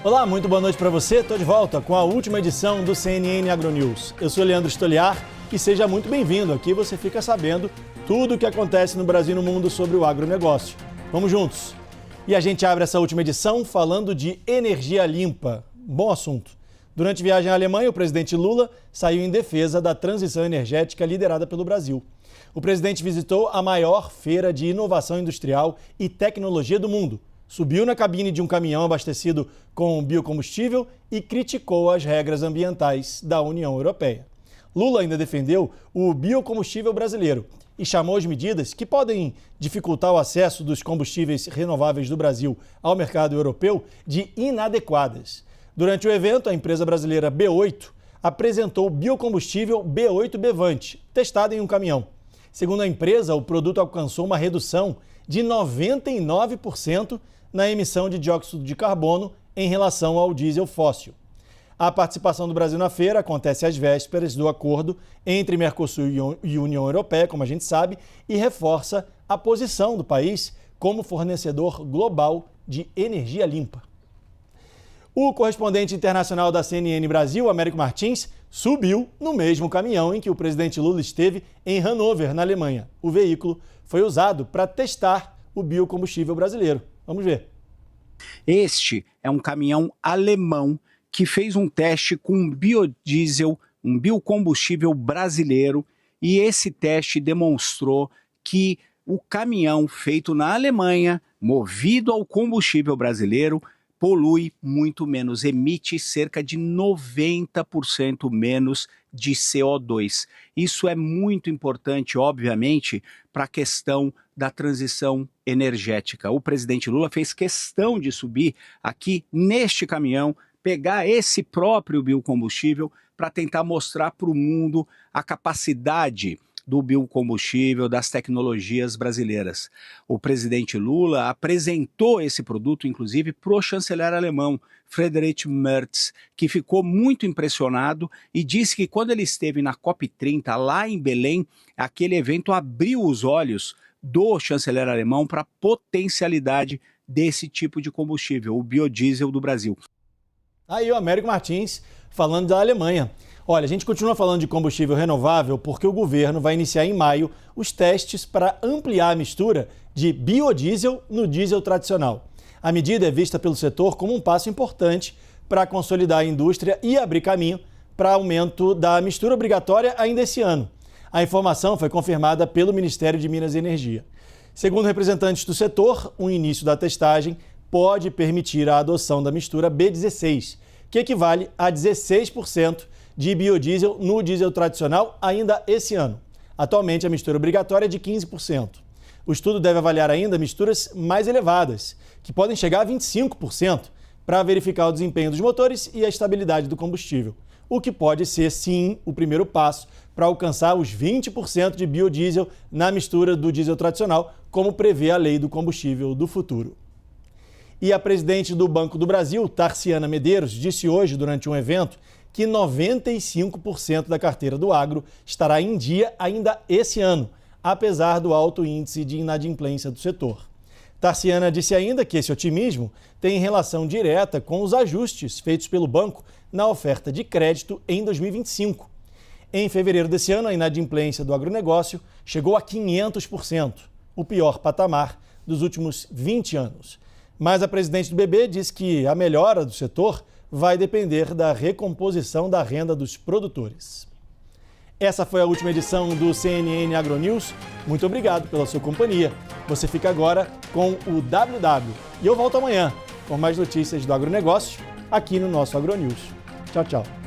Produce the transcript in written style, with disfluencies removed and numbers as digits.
Olá, muito boa noite para você. Estou de volta com a última edição do CNN AgroNews. Eu sou Leandro Stoliar e seja muito bem-vindo. Aqui você fica sabendo tudo o que acontece no Brasil e no mundo sobre o agronegócio. Vamos juntos. E a gente abre essa última edição falando de energia limpa. Bom assunto. Durante viagem à Alemanha, o presidente Lula saiu em defesa da transição energética liderada pelo Brasil. O presidente visitou a maior feira de inovação industrial e tecnologia do mundo. Subiu na cabine de um caminhão abastecido com biocombustível e criticou as regras ambientais da União Europeia. Lula ainda defendeu o biocombustível brasileiro e chamou as medidas que podem dificultar o acesso dos combustíveis renováveis do Brasil ao mercado europeu de inadequadas. Durante o evento, a empresa brasileira B8 apresentou o biocombustível B8 Bevante, testado em um caminhão. Segundo a empresa, o produto alcançou uma redução de 99% na emissão de dióxido de carbono em relação ao diesel fóssil. A participação do Brasil na feira acontece às vésperas do acordo entre Mercosul e União Europeia, como a gente sabe, e reforça a posição do país como fornecedor global de energia limpa. O correspondente internacional da CNN Brasil, Américo Martins, subiu no mesmo caminhão em que o presidente Lula esteve em Hannover, na Alemanha. O veículo foi usado para testar o biocombustível brasileiro. Vamos ver. Este é um caminhão alemão que fez um teste com biodiesel, um biocombustível brasileiro, e esse teste demonstrou que o caminhão feito na Alemanha, movido ao combustível brasileiro, polui muito menos, emite cerca de 90% menos de CO2. Isso é muito importante, obviamente, para a questão da transição energética. O presidente Lula fez questão de subir aqui neste caminhão, pegar esse próprio biocombustível para tentar mostrar para o mundo a capacidade do biocombustível, das tecnologias brasileiras. O presidente Lula apresentou esse produto, inclusive, para o chanceler alemão, Friedrich Merz, que ficou muito impressionado e disse que quando ele esteve na COP30, lá em Belém, aquele evento abriu os olhos do chanceler alemão para a potencialidade desse tipo de combustível, o biodiesel do Brasil. Aí o Américo Martins falando da Alemanha. Olha, a gente continua falando de combustível renovável porque o governo vai iniciar em maio os testes para ampliar a mistura de biodiesel no diesel tradicional. A medida é vista pelo setor como um passo importante para consolidar a indústria e abrir caminho para aumento da mistura obrigatória ainda esse ano. A informação foi confirmada pelo Ministério de Minas e Energia. Segundo representantes do setor, o início da testagem pode permitir a adoção da mistura B16, que equivale a 16% de biodiesel no diesel tradicional ainda esse ano. Atualmente, a mistura obrigatória é de 15%. O estudo deve avaliar ainda misturas mais elevadas, que podem chegar a 25%, para verificar o desempenho dos motores e a estabilidade do combustível, o que pode ser, sim, o primeiro passo para alcançar os 20% de biodiesel na mistura do diesel tradicional, como prevê a Lei do Combustível do Futuro. E a presidente do Banco do Brasil, Tarciana Medeiros, disse hoje, durante um evento, que 95% da carteira do agro estará em dia ainda esse ano, apesar do alto índice de inadimplência do setor. Tarciana disse ainda que esse otimismo tem relação direta com os ajustes feitos pelo banco na oferta de crédito em 2025. Em fevereiro desse ano, a inadimplência do agronegócio chegou a 500%, o pior patamar dos últimos 20 anos. Mas a presidente do BB diz que a melhora do setor vai depender da recomposição da renda dos produtores. Essa foi a última edição do CNN AgroNews. Muito obrigado pela sua companhia. Você fica agora com o WW. E eu volto amanhã com mais notícias do agronegócio aqui no nosso AgroNews. Tchau, tchau.